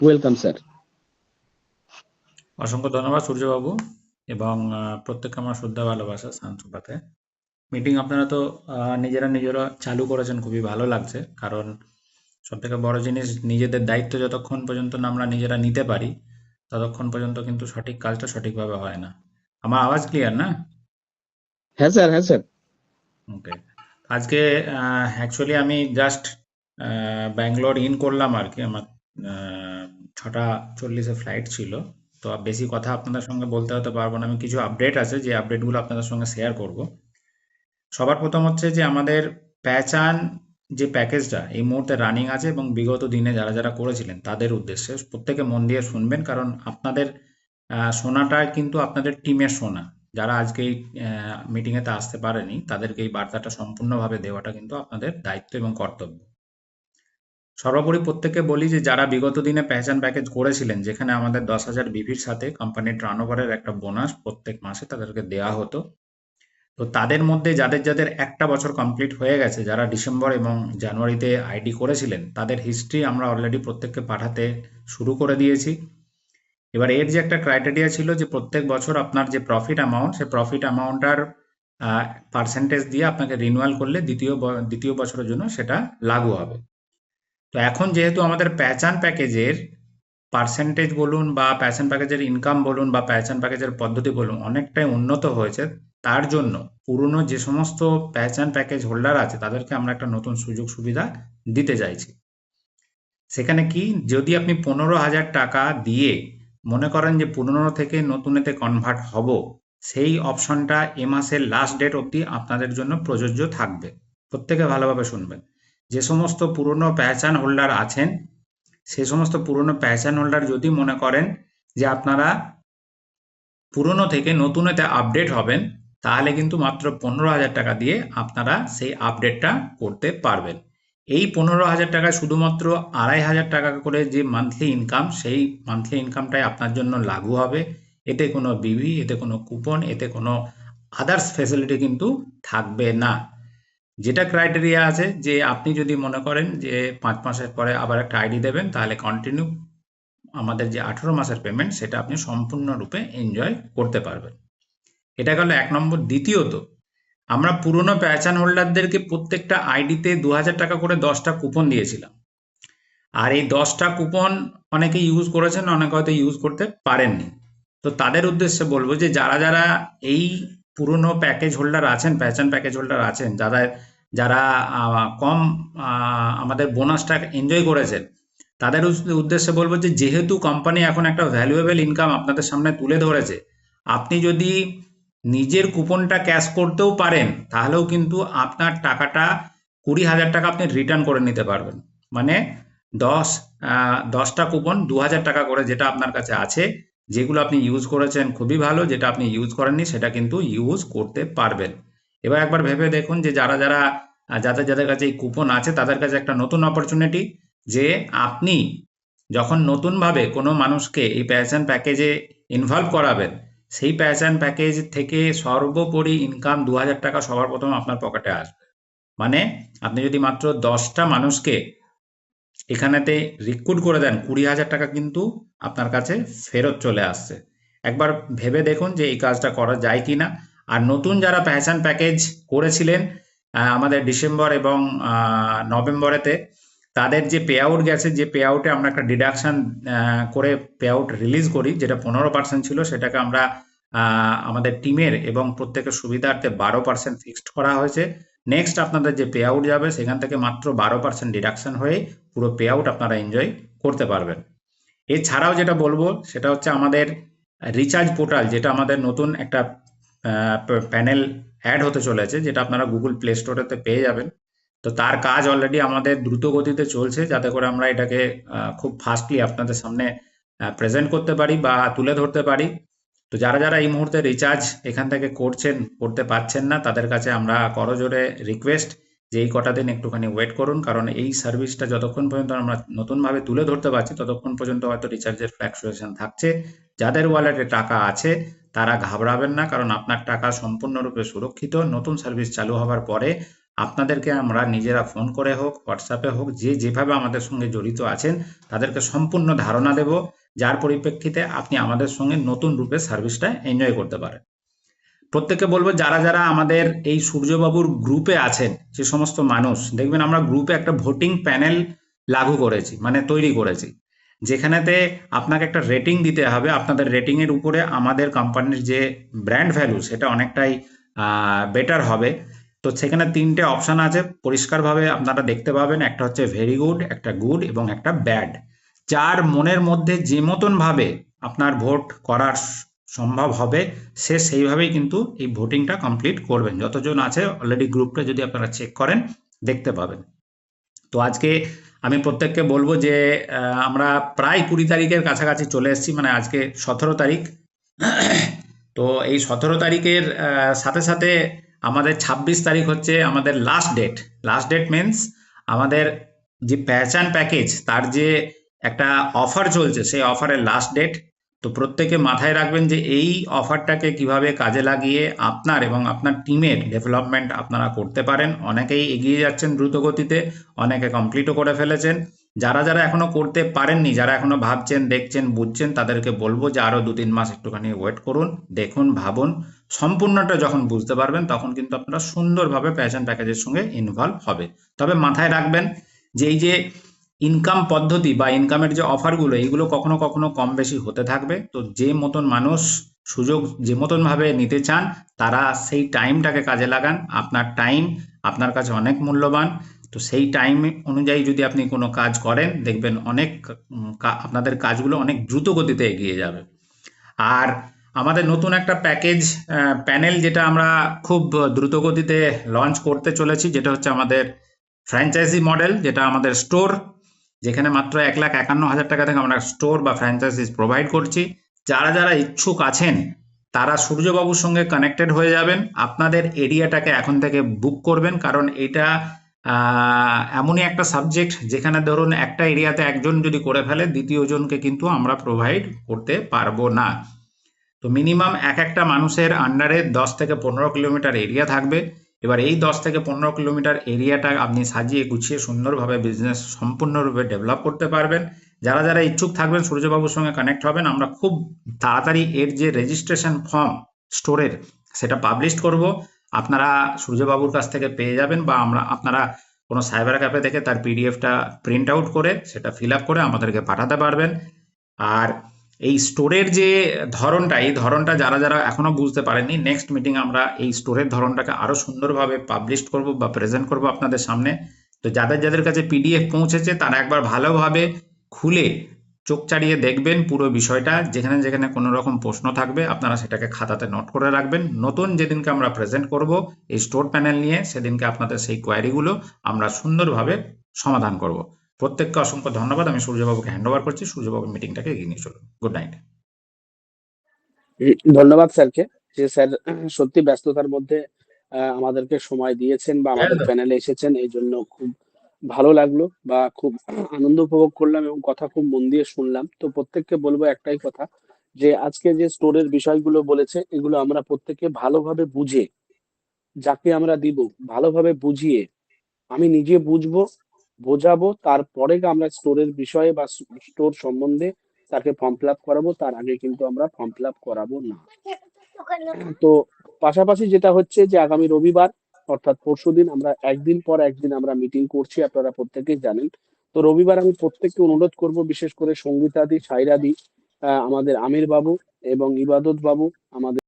Welcome sir. অসংখ্য ধন্যবাদ সূর্যবাবু এবং প্রত্যেককে আমার শ্রদ্ধা ভালোবাসা শান্তপাতে মিটিং আপনারা তো নিজেরা চালু করেছেন, খুবই ভালো লাগছে। কারণ সব থেকে বড় জিনিস, নিজেদের দায়িত্ব যতক্ষণ পর্যন্ত না আমরা নিজেরা নিতে পারি ততক্ষণ পর্যন্ত কিন্তু সঠিক কাজটা সঠিকভাবে হয় না। আমার আওয়াজ ক্লিয়ার না? হ্যাঁ স্যার, হ্যাঁ স্যার। ওকে। আজকে অ্যাকচুয়ালি আমি জাস্ট ব্যাঙ্গালোর ইন করলাম আর কি। আমার 6:40-এ ফ্লাইট ছিল। তো বেশি কথা আপনাদের সঙ্গে বলতে হতে পারবো না। আমি কিছু আপডেট আছে, যে আপডেটগুলো আপনাদের সঙ্গে শেয়ার করব। সবার প্রথম হচ্ছে যে আমাদের প্যাচান যে প্যাকেজটা এই মুহূর্তে রানিং আছে, এবং বিগত দিনে যারা যারা করেছিলেন তাদের উদ্দেশ্যে প্রত্যেকে মন দিয়ে শুনবেন। কারণ আপনাদের শোনাটা কিন্তু আপনাদের টিমের শোনা। যারা আজকে এই মিটিংয়েতে আসতে পারেনি তাদেরকে এই বার্তাটা সম্পূর্ণভাবে দেওয়াটা কিন্তু আপনাদের দায়িত্ব এবং কর্তব্য। সর্বোপরি প্রত্যেককে বলি যে যারা বিগত দিনে পেহচান প্যাকেজ করেছিলেন, যেখানে আমাদের 10,000 বিভির সাথে কোম্পানির টার্নওভারের একটা বোনাস প্রত্যেক মাসে তাদেরকে দেওয়া হতো। তো তাদের মধ্যে যাদের যাদের একটা বছর কমপ্লিট হয়ে গেছে, যারা ডিসেম্বর এবং জানুয়ারিতে আইডি করেছিলেন, তাদের হিস্ট্রি আমরা অলরেডি প্রত্যেককে পাঠাতে শুরু করে দিয়েছি। এবার এর যে একটা ক্রাইটেরিয়া ছিল যে প্রত্যেক বছর আপনার যে প্রফিট অ্যামাউন্ট, সেই প্রফিট অ্যামাউন্টটার পার্সেন্টেজ দিয়ে আপনাকে রিনিউয়াল করলে দ্বিতীয় বছরের জন্য সেটা লাগু হবে। তো এখন যেহেতু আমাদের প্যাচান প্যাকেজের পার্সেন্টেজ বলুন বা প্যাশন প্যাকেজের ইনকাম বলুন বা প্যাশন প্যাকেজের পদ্ধতি বলুন অনেকটাই উন্নত হয়েছে, তার জন্য পুরনো যে সমস্ত প্যাশন প্যাকেজ হোল্ডার আছে তাদেরকে আমরা একটা নতুন সুযোগ সুবিধা দিতে চাইছি। সেখানে কি, যদি আপনি 15,000 টাকা দিয়ে মনে করেন যে পুরনো থেকে নতুনেতে কনভার্ট হব, সেই অপশনটা এ মাসের লাস্ট ডেট অবধি আপনাদের জন্য প্রযোজ্য থাকবে। প্রত্যেকে ভালোভাবে শুনবেন। যে সমস্ত পুরনো প্যাশন হোল্ডার আছেন, সে সমস্ত পুরনো প্যাশন হোল্ডার যদি মনে করেন যে আপনারা পুরনো থেকে নতুনেতে আপডেট হবেন, তাহলে কিন্তু মাত্র 15,000 টাকা দিয়ে আপনারা সেই আপডেটটা করতে পারবেন। এই 15,000 টাকা শুধুমাত্র 2,500 টাকা করে যে মান্থলি ইনকাম, সেই মান্থলি ইনকামটাই আপনার জন্য লাগু হবে। এতে কোনো বিভি, এতে কোনো কুপন, এতে কোনো আদার্স ফেসিলিটি কিন্তু থাকবে না। যেটা ক্রাইটেরিয়া আছে যে আপনি যদি মনে করেন যে 5 মাসের পরে আবার একটা আইডি দেবেন, তাহলে কন্টিনিউ আমাদের যে 18 মাসের পেমেন্ট সেটা আপনি সম্পূর্ণরূপে এনজয় করতে পারবেন। এটা গেল 1 নম্বর। দ্বিতীয়ত, আমরা পুরনো প্যাচান হোল্ডারদেরকে প্রত্যেকটা আইডিতে 2,000 টাকা করে 10টা কুপন দিয়েছিলাম। আর এই 10টা কুপন অনেকে ইউজ করেছেন, অনেকে হয়তো ইউজ করতে পারেননি। তো তাদের উদ্দেশ্যে বলবো যে যারা যারা এই পুরনো প্যাকেজ হোল্ডার আছেন, প্যাচান প্যাকেজ হোল্ডার আছেন, যারা যারা কম আমাদের বোনাসটা এনজয় করেছেন, তাদের উদ্দেশ্যে বলবো যে যেহেতু কোম্পানি এখন একটা ভ্যালুয়েবল ইনকাম আপনাদের সামনে তুলে ধরেছে, আপনি যদি নিজের কুপনটা ক্যাশ করতেও পারেন, তাহলেও কিন্তু আপনার টাকাটা 20,000 টাকা আপনি রিটার্ন করে নিতে পারবেন। মানে 10টা কুপন 2,000 টাকা করে যেটা আপনার কাছে আছে, যেগুলো আপনি ইউজ করেছেন খুবই ভালো, যেটা আপনি ইউজ করেননি সেটা কিন্তু ইউজ করতে পারবেন। এবার একবার ভেবে দেখুন যে যাদের যাদের কাছে এই কুপন আছে তাদের কাছে একটা নতুন অপরচুনিটি, যে আপনি যখন নতুনভাবে কোনো মানুষকে এই প্যাশন প্যাকেজে ইনভলভ করাবেন, সেই প্যাশন প্যাকেজ থেকে সর্বোপরি ইনকাম 2,000 টাকা সবার প্রথম আপনার পকেটে আসবে। মানে আপনি যদি মাত্র 10টা মানুষকে এখানেতে রিক্রুট করে দেন, 20,000 টাকা কিন্তু আপনার কাছে ফেরত চলে আসছে। একবার ভেবে দেখুন যে এই কাজটা করা যায় কি না। আর নতুন যারা প্যাশন প্যাকেজ করেছিলেন আমাদের ডিসেম্বর এবং নভেম্বরেতে, তাদের যে পে আউট গেছে, যে পে আউটে আমরা একটা ডিডাকশন করে পে আউট রিলিজ করি, যেটা 15% ছিল, সেটাকে আমরা আমাদের টিমের এবং প্রত্যেকের সুবিধার্থে 12% ফিক্সড করা হয়েছে। নেক্সট আপনাদের যে পে আউট যাবে সেখান থেকে মাত্র 12% ডিডাকশন হয়ে পুরো পে আউট আপনারা এনজয় করতে পারবেন। এছাড়াও যেটা বলবো সেটা হচ্ছে আমাদের রিচার্জ পোর্টাল, যেটা আমাদের নতুন একটা প্যানেল অ্যাড হতে চলেছে, যেটা আপনারা গুগল প্লে স্টোরেতে পেয়ে যাবেন। তো তার কাজ অলরেডি আমাদের দ্রুত গতিতে চলছে, যাতে করে আমরা এটাকে খুব ফাস্টলি আপনাদের সামনে প্রেজেন্ট করতে পারি বা তুলে ধরতে পারি। তো যারা যারা এই মুহূর্তে রিচার্জ এখান থেকে করতে পারছেন না, তাদের কাছে আমরা করজোরে রিকোয়েস্ট যে এই কটা দিন একটুখানি ওয়েট করুন। কারণ এই সার্ভিসটা যতক্ষণ পর্যন্ত আমরা নতুনভাবে তুলে ধরতে পারছি ততক্ষণ পর্যন্ত হয়তো রিচার্জের ফ্ল্যাকচুয়েশন থাকছে। যাদের ওয়ালেটে টাকা আছে তারা ঘাবড়াবেন না, কারণ আপনার টাকা সম্পূর্ণরূপে সুরক্ষিত। নতুন সার্ভিস চালু হওয়ার পরে আপনাদেরকে আমরা নিজেরা ফোন করে হোক, হোয়াটসঅ্যাপে হোক, যে যেভাবে আমাদের সঙ্গে জড়িত আছেন তাদেরকে সম্পূর্ণ ধারণা দেব, যার পরিপ্রেক্ষিতে আপনি আমাদের সঙ্গে নতুন রূপে সার্ভিসটা এনজয় করতে পারেন। প্রত্যেককে বলবো যারা যারা আমাদের এই সূর্যবাবুর গ্রুপে আছেন, যে সমস্ত মানুষ দেখবেন আমরা গ্রুপে একটা ভোটিং প্যানেল লাগু করেছি, মানে তৈরি করেছি, যেখানেতে আপনাকে একটা রেটিং দিতে হবে। আপনাদের রেটিং এর উপরে আমাদের কোম্পানির যে ব্র্যান্ড ভ্যালু সেটা অনেকটাই বেটার হবে। তো সেখানে তিনটে অপশন আছে, পরিষ্কারভাবে আপনারা দেখতে পাবেন। একটা হচ্ছে ভেরি গুড, একটা গুড এবং একটা ব্যাড। যার মনের মধ্যে যে মতন ভাবে আপনার ভোট করার সম্ভব হবে সে সেইভাবেই কিন্তু এই ভোটিংটা কমপ্লিট করবেন। যতজন আছে অলরেডি গ্রুপটা যদি আপনারা চেক করেন দেখতে পাবেন। তো আজকে আমি প্রত্যেককে বলবো যে আমরা প্রায় 20 তারিখের কাছাকাছি চলে এসেছি, মানে আজকে 17 তারিখ। তো এই 17 তারিখের সাথে সাথে আমাদের 26 তারিখ হচ্ছে আমাদের last date. Last date means আমাদের যে পেহচান প্যাকেজ তার যে একটা অফার চলছে সেই অফারের লাস্ট ডেট। তো প্রত্যেকে মাথায় রাখবেন যে এই অফারটাকে কিভাবে কাজে লাগিয়ে আপনার এবং আপনার টিমের ডেভেলপমেন্ট আপনারা করতে পারেন। অনেকেই এগিয়ে যাচ্ছেন দ্রুত গতিতে, অনেকে কমপ্লিটও করে ফেলেছেন। যারা যারা এখনো করতে পারেননি, যারা এখনো ভাবছেন, দেখছেন, বুঝছেন, তাদেরকে বলবো যে আরো 2-3 মাস একটুখানি ওয়েট করুন, দেখুন, ভাবুন। সম্পূর্ণটা যখন বুঝতে পারবেন তখন কিন্তু আপনারা সুন্দরভাবে প্যাশন প্যাকেজের সঙ্গে ইনভলভ হবে। তবে মাথায় রাখবেন যে এই যে ইনকাম পদ্ধতি বা ইনকামের যে অফারগুলো, এইগুলো কখনো কখনো কম বেশি হতে থাকবে। তো যে মতন মানুষ সুযোগ যে মতন ভাবে নিতে চান তারা সেই টাইমটাকে কাজে লাগান। আপনার টাইম আপনার কাছে অনেক মূল্যবান। তো সেই টাইম অনুযায়ী যদি আপনি কোনো কাজ করেন দেখবেন অনেক আপনাদের কাজগুলো অনেক দ্রুত গতিতে এগিয়ে যাবে। আর আমাদের নতুন একটা প্যাকেজ প্যানেল যেটা আমরা খুব দ্রুত গতিতে লঞ্চ করতে চলেছি, যেটা হচ্ছে আমাদের ফ্র্যাঞ্চাইজি মডেল, যেটা আমাদের স্টোর, যেখানে মাত্র 1,51,000 টাকা থেকে আমরা স্টোর বা ফ্র্যাঞ্চাইজিস প্রোভাইড করছি। যারা যারা ইচ্ছুক আছেন তারা সূর্যবাবুর সঙ্গে কানেক্টেড হয়ে যাবেন, আপনাদের এরিয়াটাকে এখন থেকে বুক করবেন। কারণ এটা এমনই একটা সাবজেক্ট যেখানে ধরুন একটা এরিয়াতে একজন যদি করে ফেলে দ্বিতীয় জনকে কিন্তু আমরা প্রোভাইড করতে পারবো না। তো মিনিমাম একটা মানুষের আন্ডারে 10 থেকে 15 কিলোমিটার এরিয়া থাকবে। এবার এই 10 থেকে 15 কিলোমিটার এরিয়াটা আপনি সাজিয়ে গুছিয়ে সুন্দরভাবে বিজনেস সম্পূর্ণরূপে ডেভেলপ করতে পারবেন। যারা যারা ইচ্ছুক থাকবেন সূর্যবাবুর সঙ্গে কানেক্ট হবেন। আমরা খুব তাড়াতাড়ি এর যে রেজিস্ট্রেশন ফর্ম স্টোরের সেটা পাবলিশ করব, আপনারা সূর্যবাবুর কাছ থেকে পেয়ে যাবেন, বা আপনারা কোনো সাইবার ক্যাফে থেকে তার পিডিএফটা প্রিন্ট আউট করে সেটা ফিল আপ করে আমাদেরকে পাঠাতে পারবেন। আর এই স্টোরের যে ধরনটা, এই ধরনটা যারা যারা এখনো বুঝতে পারেননি, নেক্সট মিটিং আমরা এই স্টোরের ধরনটাকে আরো সুন্দরভাবে পাবলিশ করব বা প্রেজেন্ট করব আপনাদের সামনে। তো যাদের যাদের কাছে পিডিএফ পৌঁছেছে তারা একবার ভালোভাবে খুলে চোখ চাড়িয়ে দেখবেন পুরো বিষয়টা। যেখানে যেখানে কোনো রকম প্রশ্ন থাকবে আপনারা সেটাকে খাতাতে নোট করে রাখবেন। নতুন যেদিনকে আমরা প্রেজেন্ট করব এই স্টোর প্যানেল নিয়ে, সেদিনকে আপনাদের সেই কোয়ারিগুলো আমরা সুন্দরভাবে সমাধান করব। প্রত্যেককে অসংখ্য ধন্যবাদ। আমি সূর্যবাবুকে হ্যান্ড ওভার করছি। সূর্যবাবুর মিটিংটাকে এগিয়ে নিয়ে চলুন। Good night. ধন্যবাদ স্যারকে, যে স্যার সত্যি ব্যস্ততার মধ্যে আমাদেরকে সময় দিয়েছেন বা আমাদের প্যানেলে এসেছেন, এই জন্য খুব ভালো লাগলো বা খুব আনন্দ উপভোগ করলাম এবং কথা খুব মন দিয়ে শুনলাম। তো প্রত্যেককে বলবো একটাই কথা, যে আজকে যে স্টোরের বিষয়গুলো বলেছে এগুলো আমরা প্রত্যেকে ভালোভাবে বুঝে, যাকে আমরা দিব ভালোভাবে বুঝিয়ে, আমি নিজে বুঝবো, বোঝাবো, তারপরে আমরা স্টোরের বিষয়ে বা স্টোর সম্বন্ধে তাকে ফর্ম ফিল আপ করাবো। তার আগে কিন্তু আমরা ফর্ম ফিল আপ করাবো না। তো পাশাপাশি যেটা হচ্ছে যে আগামী রবিবার অর্থাৎ পরশুদিন আমরা একদিন পর একদিন আমরা মিটিং করছি, আপনারা প্রত্যেকেই জানেন। তো রবিবার আমি প্রত্যেককে অনুরোধ করব, বিশেষ করে সঙ্গীতাদি, সাইরাদি, আমাদের আমির বাবু এবং ইবাদত বাবু, আমাদের